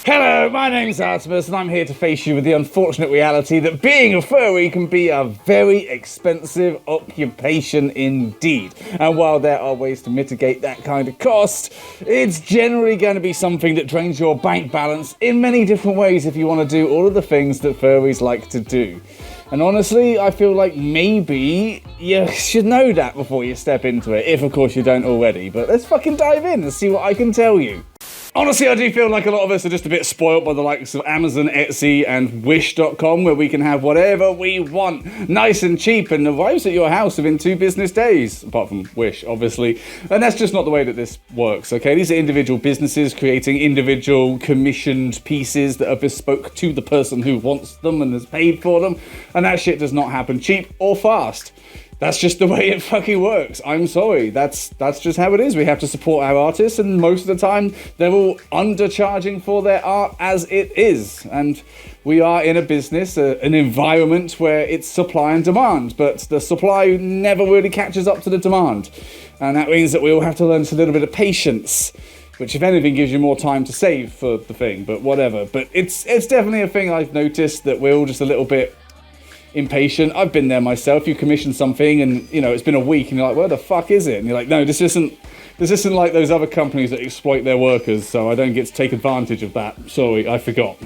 Hello, my name's Artemis, and I'm here to face you with the unfortunate reality that being a furry can be a very expensive occupation indeed. And while there are ways to mitigate that kind of cost, it's generally going to be something that drains your bank balance in many different ways if you want to do all of the things that furries like to do. And honestly, I feel like maybe you should know that before you step into it, if of course you don't already. But let's fucking dive in and see what I can tell you. Honestly, I do feel like a lot of us are just a bit spoiled by the likes of Amazon, Etsy, and Wish.com, where we can have whatever we want, nice and cheap, and arrives at your house within 2 business days, apart from Wish, obviously. And that's just not the way that this works, okay? These are individual businesses creating individual commissioned pieces that are bespoke to the person who wants them and has paid for them, and that shit does not happen cheap or fast. That's just the way it fucking works. I'm sorry. That's just how it is. We have to support our artists, and most of the time they're all undercharging for their art as it is. And we are in a business, an environment where it's supply and demand, but the supply never really catches up to the demand. And that means that we all have to learn a little bit of patience, which if anything gives you more time to save for the thing, but whatever. But it's definitely a thing I've noticed, that we're all just a little bit impatient. I've been there myself. You commission something and, you know, it's been a week and you're like, where the fuck is it? And you're like, no, this isn't like those other companies that exploit their workers, so I don't get to take advantage of that. Sorry, I forgot.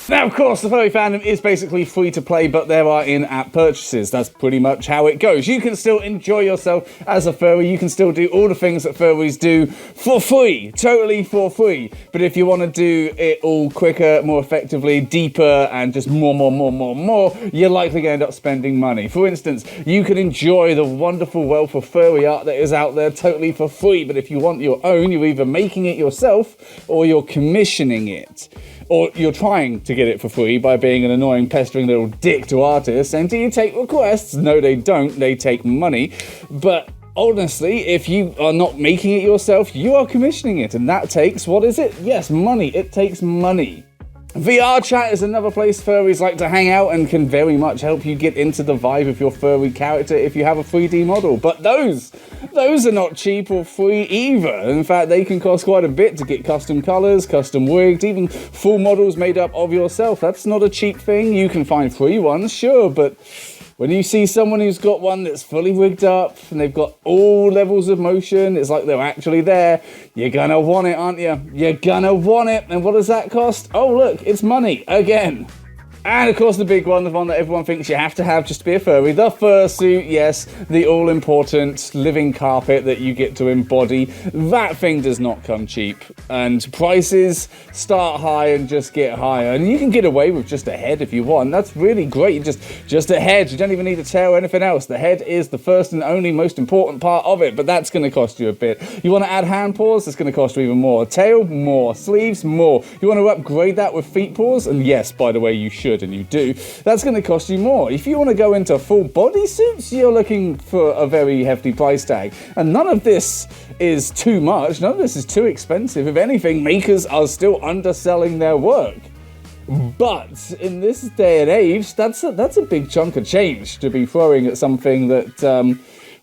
Now, of course, the furry fandom is basically free to play, but there are in-app purchases. That's pretty much how it goes. You can still enjoy yourself as a furry. You can still do all the things that furries do for free, totally for free. But if you want to do it all quicker, more effectively, deeper, and just more, you're likely going to end up spending money. For instance, you can enjoy the wonderful wealth of furry art that is out there totally for free. But if you want your own, you're either making it yourself or you're commissioning it. Or you're trying to get it for free by being an annoying, pestering little dick to artists. And do you take requests? No, they don't. They take money. But honestly, if you are not making it yourself, you are commissioning it. And that takes, what is it? Yes, money. It takes money. VR chat is another place furries like to hang out and can very much help you get into the vibe of your furry character if you have a 3D model. But those are not cheap or free either. In fact, they can cost quite a bit to get custom colors, custom wigs, even full models made up of yourself. That's not a cheap thing. You can find free ones, sure, but when you see someone who's got one that's fully rigged up and they've got all levels of motion, it's like they're actually there, you're gonna want it, aren't you? You're gonna want it. And what does that cost? Oh, look, it's money again. And of course the big one, the one that everyone thinks you have to have just to be a furry, the fursuit, yes, the all-important living carpet that you get to embody. That thing does not come cheap, and prices start high and just get higher. And you can get away with just a head if you want. That's really great, just a head. You don't even need a tail or anything else. The head is the first and only most important part of it, but that's going to cost you a bit. You want to add hand paws? It's going to cost you even more. Tail? More. Sleeves? More. You want to upgrade that with feet paws? And yes, by the way, you should. And you do, that's going to cost you more. If you want to go into full body suits, you're looking for a very hefty price tag. And none of this is too much. None of this is too expensive. If anything, makers are still underselling their work. But in this day and age, that's a big chunk of change to be throwing at something that,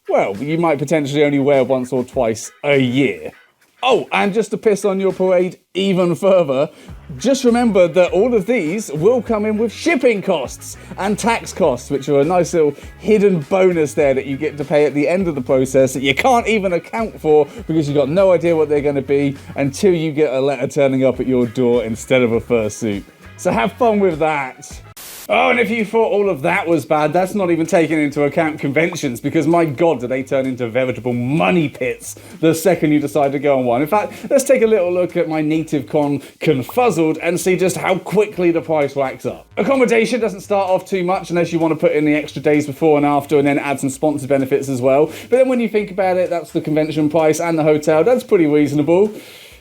well, you might potentially only wear once or twice a year. Oh, and just to piss on your parade even further, just remember that all of these will come in with shipping costs and tax costs, which are a nice little hidden bonus there that you get to pay at the end of the process that you can't even account for because you've got no idea what they're going to be until you get a letter turning up at your door instead of a fursuit. So have fun with that. Oh, and if you thought all of that was bad, that's not even taking into account conventions, because my God, do they turn into veritable money pits the second you decide to go on one. In fact, let's take a little look at my native con, Confuzzled, and see just how quickly the price racks up. Accommodation doesn't start off too much unless you want to put in the extra days before and after and then add some sponsored benefits as well. But then when you think about it, that's the convention price and the hotel. That's pretty reasonable.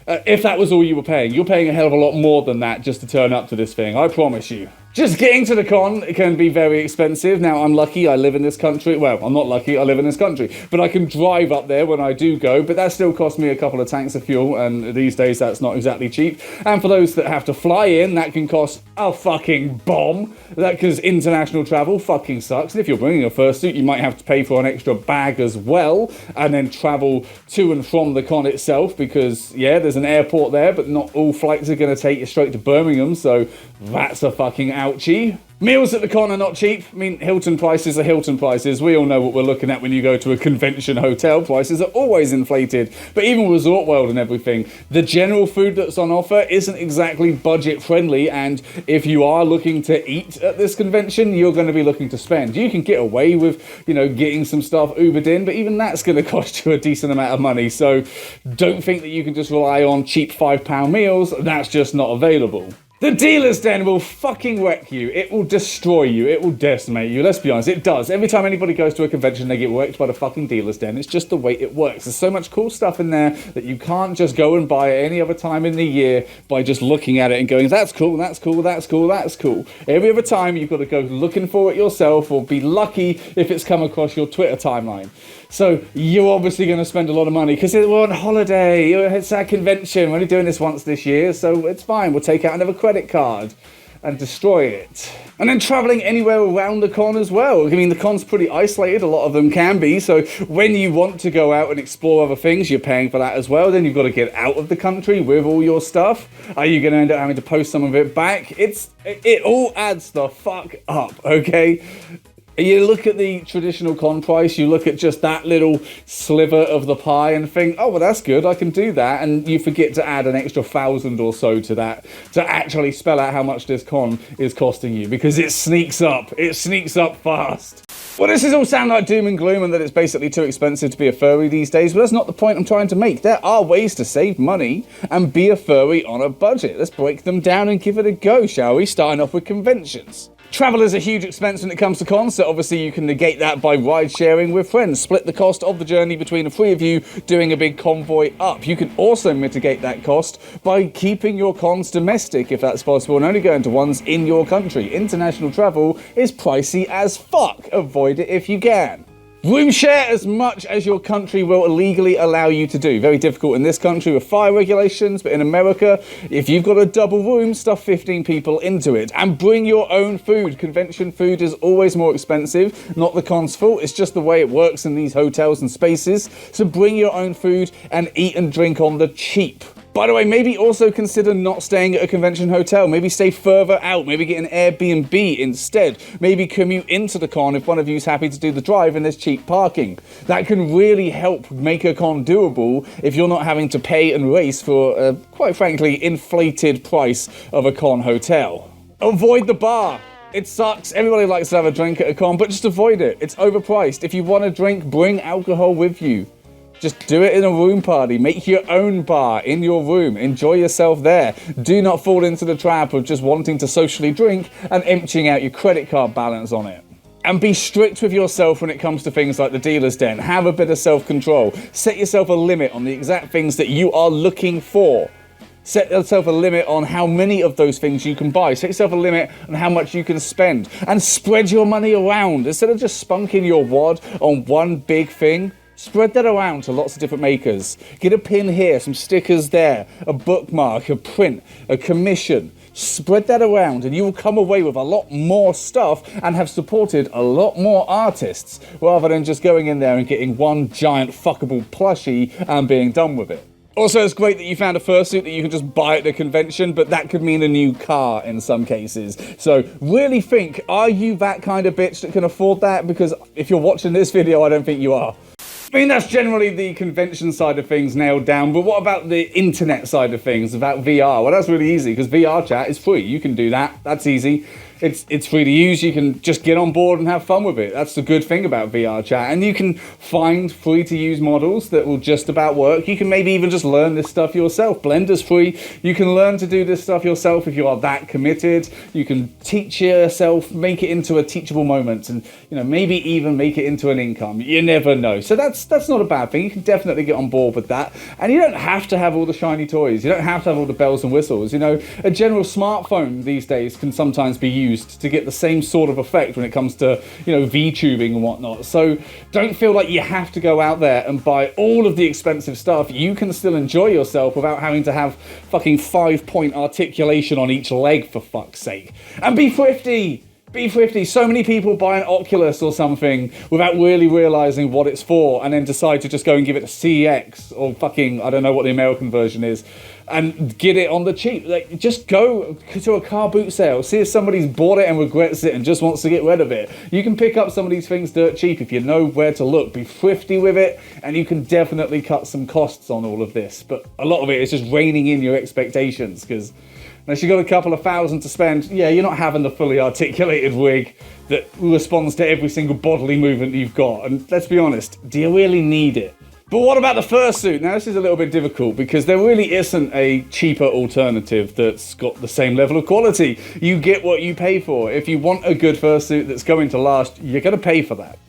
If that was all you were paying, you're paying a hell of a lot more than that just to turn up to this thing, I promise you. Just getting to the con can be very expensive. Now, I'm lucky I live in this country. Well, I'm not lucky I live in this country, but I can drive up there when I do go, but that still costs me a couple of tanks of fuel, and these days that's not exactly cheap. And for those that have to fly in, that can cost a fucking bomb. Because international travel fucking sucks. And if you're bringing a fursuit, you might have to pay for an extra bag as well, and then travel to and from the con itself, because, yeah, there's an airport there, but not all flights are going to take you straight to Birmingham, so that's a fucking ouchie. Meals at the con are not cheap. I mean, Hilton prices are Hilton prices. We all know what we're looking at when you go to a convention hotel. Prices are always inflated. But even Resort World and everything, the general food that's on offer isn't exactly budget friendly. And if you are looking to eat at this convention, you're going to be looking to spend. You can get away with, you know, getting some stuff Ubered in, but even that's going to cost you a decent amount of money. So don't think that you can just rely on cheap £5 meals. That's just not available. The dealer's den will fucking wreck you. It will destroy you. It will decimate you. Let's be honest, it does. Every time anybody goes to a convention, they get wrecked by the fucking dealer's den. It's just the way it works. There's so much cool stuff in there that you can't just go and buy at any other time in the year by just looking at it and going, that's cool, that's cool, that's cool, that's cool. Every other time, you've got to go looking for it yourself, or be lucky if it's come across your Twitter timeline. So you're obviously going to spend a lot of money because we're on holiday. It's our convention. We're only doing this once this year, so it's fine. We'll take out another credit card and destroy it. And then traveling anywhere around the con as well. I mean, the con's pretty isolated. A lot of them can be. So when you want to go out and explore other things, you're paying for that as well. Then you've got to get out of the country with all your stuff. Are you going to end up having to post some of it back? It all adds the fuck up, okay? You look at the traditional con price, you look at just that little sliver of the pie and think, oh, well, that's good, I can do that. And you forget to add an extra 1,000 or so to that to actually spell out how much this con is costing you, because it sneaks up. It sneaks up fast. Well, this is all sound like doom and gloom and that it's basically too expensive to be a furry these days, but that's not the point I'm trying to make. There are ways to save money and be a furry on a budget. Let's break them down and give it a go, shall we? Starting off with conventions. Travel is a huge expense when it comes to cons, so obviously you can negate that by ride sharing with friends. Split the cost of the journey between the three of you doing a big convoy up. You can also mitigate that cost by keeping your cons domestic if that's possible and only going to ones in your country. International travel is pricey as fuck. Avoid it if you can. Room share as much as your country will legally allow you to do. Very difficult in this country with fire regulations, but in America, if you've got a double room, stuff 15 people into it. And bring your own food. Convention food is always more expensive. Not the con's fault, it's just the way it works in these hotels and spaces. So bring your own food and eat and drink on the cheap. By the way, maybe also consider not staying at a convention hotel. Maybe stay further out. Maybe get an Airbnb instead. Maybe commute into the con if one of you is happy to do the drive and there's cheap parking. That can really help make a con doable if you're not having to pay and race for a, quite frankly, inflated price of a con hotel. Avoid the bar. It sucks. Everybody likes to have a drink at a con, but just avoid it. It's overpriced. If you want a drink, bring alcohol with you. Just do it in a room party. Make your own bar in your room. Enjoy yourself there. Do not fall into the trap of just wanting to socially drink and emptying out your credit card balance on it. And be strict with yourself when it comes to things like the dealer's den. Have a bit of self-control. Set yourself a limit on the exact things that you are looking for. Set yourself a limit on how many of those things you can buy. Set yourself a limit on how much you can spend. And spread your money around. Instead of just spunking your wad on one big thing, spread that around to lots of different makers. Get a pin here, some stickers there, a bookmark, a print, a commission. Spread that around and you will come away with a lot more stuff and have supported a lot more artists rather than just going in there and getting one giant fuckable plushie and being done with it. Also, it's great that you found a fursuit that you can just buy at the convention, but that could mean a new car in some cases. So really think, are you that kind of bitch that can afford that? Because if you're watching this video, I don't think you are. I mean, that's generally the convention side of things nailed down, but what about the internet side of things, about VR? Well, that's really easy, because VR chat is free. You can do that. That's easy. It's free to use. You can just get on board and have fun with it. That's the good thing about VR chat. And you can find free to use models that will just about work. You can maybe even just learn this stuff yourself. Blender's free. You can learn to do this stuff yourself if you are that committed. You can teach yourself, make it into a teachable moment, and maybe even make it into an income. You never know. So that's not a bad thing. You can definitely get on board with that. And you don't have to have all the shiny toys. You don't have to have all the bells and whistles. A general smartphone these days can sometimes be used used to get the same sort of effect when it comes to, you know, V-tubing and whatnot. So don't feel like you have to go out there and buy all of the expensive stuff. You can still enjoy yourself without having to have fucking 5-point articulation on each leg, for fuck's sake. And be thrifty! Be thrifty. So many people buy an Oculus or something without really realizing what it's for, and then decide to just go and give it a CX or fucking, I don't know what the American version is, and get it on the cheap. Like, just go to a car boot sale, see if somebody's bought it and regrets it and just wants to get rid of it. You can pick up some of these things dirt cheap if you know where to look. Be thrifty with it, and you can definitely cut some costs on all of this. But a lot of it is just reining in your expectations, because unless you've got a couple of thousand to spend, yeah, you're not having the fully articulated wig that responds to every single bodily movement you've got. And let's be honest, do you really need it? But what about the fursuit? Now, this is a little bit difficult because there really isn't a cheaper alternative that's got the same level of quality. You get what you pay for. If you want a good fursuit that's going to last, you're going to pay for that.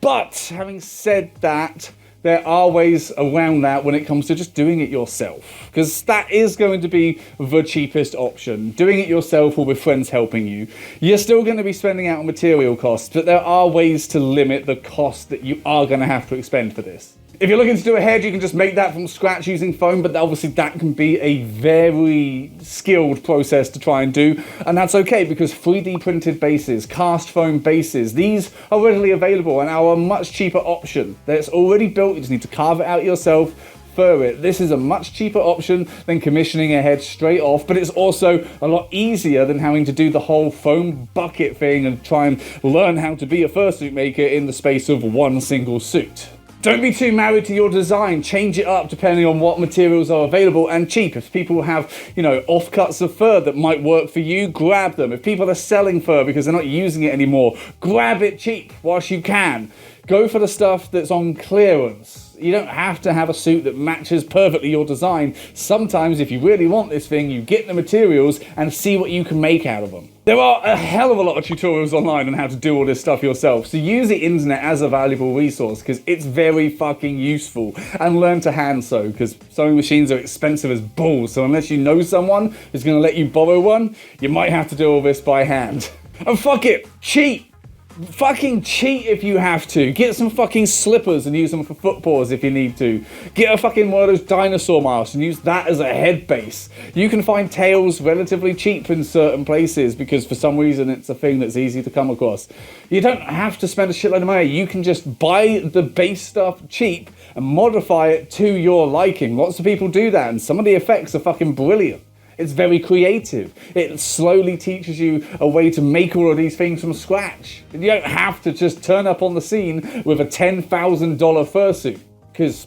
But having said that, there are ways around that when it comes to just doing it yourself, because that is going to be the cheapest option. Doing it yourself or with friends helping you. You're still going to be spending out on material costs, but there are ways to limit the cost that you are going to have to expend for this. If you're looking to do a head, you can just make that from scratch using foam, but obviously that can be a very skilled process to try and do, and that's okay because 3D printed bases, cast foam bases, these are readily available and are a much cheaper option. It's already built, you just need to carve it out yourself, fur it. This is a much cheaper option than commissioning a head straight off, but it's also a lot easier than having to do the whole foam bucket thing and try and learn how to be a fursuit maker in the space of one single suit. Don't be too married to your design. Change it up depending on what materials are available and cheap. If people have, you know, offcuts of fur that might work for you, grab them. If people are selling fur because they're not using it anymore, grab it cheap whilst you can. Go for the stuff that's on clearance. You don't have to have a suit that matches perfectly your design. Sometimes, if you really want this thing, you get the materials and see what you can make out of them. There are a hell of a lot of tutorials online on how to do all this stuff yourself, so use the internet as a valuable resource because it's very fucking useful. And learn to hand sew, because sewing machines are expensive as balls, so unless you know someone who's going to let you borrow one, you might have to do all this by hand. And fuck it, cheat! Fucking cheat if you have to. Get some fucking slippers and use them for foot paws if you need to. Get a fucking one of those dinosaur masks and use that as a head base. You can find tails relatively cheap in certain places because for some reason it's a thing that's easy to come across. You don't have to spend a shitload of money. You can just buy the base stuff cheap and modify it to your liking. Lots of people do that and some of the effects are fucking brilliant. It's very creative. It slowly teaches you a way to make all of these things from scratch. And you don't have to just turn up on the scene with a $10,000 fursuit, because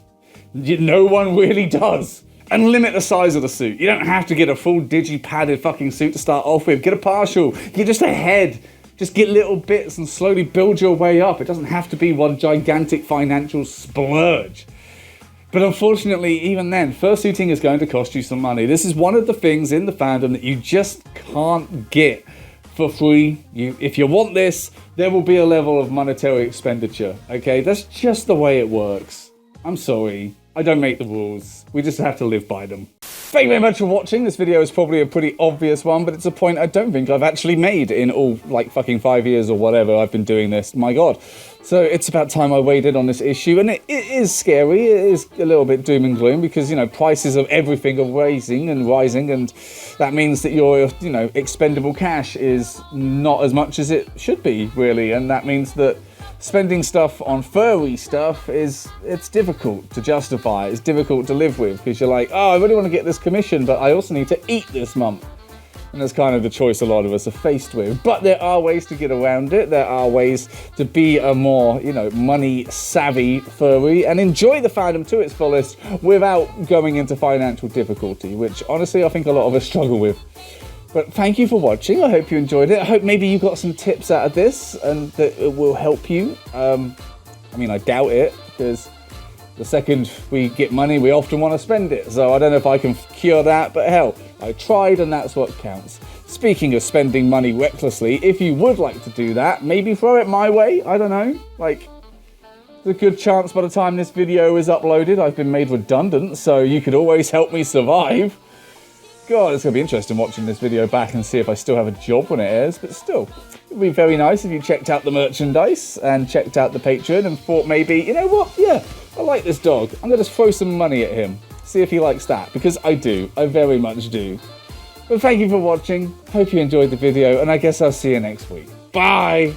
no one really does. And limit the size of the suit. You don't have to get a full digi-padded fucking suit to start off with. Get a partial. Get just a head. Just get little bits and slowly build your way up. It doesn't have to be one gigantic financial splurge. But unfortunately, even then, fursuiting is going to cost you some money. This is one of the things in the fandom that you just can't get for free. If you want this, there will be a level of monetary expenditure, okay? That's just the way it works. I'm sorry. I don't make the rules. We just have to live by them. Thank you very much for watching. This video is probably a pretty obvious one, but it's a point I don't think I've actually made in all, like, fucking 5 years or whatever I've been doing this. My God. So it's about time I weighed in on this issue, and it is scary. It is a little bit doom and gloom because, you know, prices of everything are rising, and that means that your, you know, expendable cash is not as much as it should be, really, and that means that spending stuff on furry stuff it's difficult to justify. It's difficult to live with because you're like, oh, I really want to get this commission, but I also need to eat this month. And that's kind of the choice a lot of us are faced with. But there are ways to get around it. There are ways to be a more, you know, money-savvy furry and enjoy the fandom to its fullest without going into financial difficulty, which honestly I think a lot of us struggle with. But thank you for watching. I hope you enjoyed it. I hope maybe you got some tips out of this and that it will help you. I mean, I doubt it, because the second we get money, we often want to spend it. So I don't know if I can cure that, but hell, I tried and that's what counts. Speaking of spending money recklessly, if you would like to do that, maybe throw it my way. I don't know. Like, there's a good chance by the time this video is uploaded, I've been made redundant, so you could always help me survive. God, it's going to be interesting watching this video back and see if I still have a job when it airs, but still, it would be very nice if you checked out the merchandise and checked out the Patreon and thought maybe, you know what, yeah, I like this dog. I'm going to throw some money at him, see if he likes that, because I do. I very much do. But thank you for watching. Hope you enjoyed the video, and I guess I'll see you next week. Bye!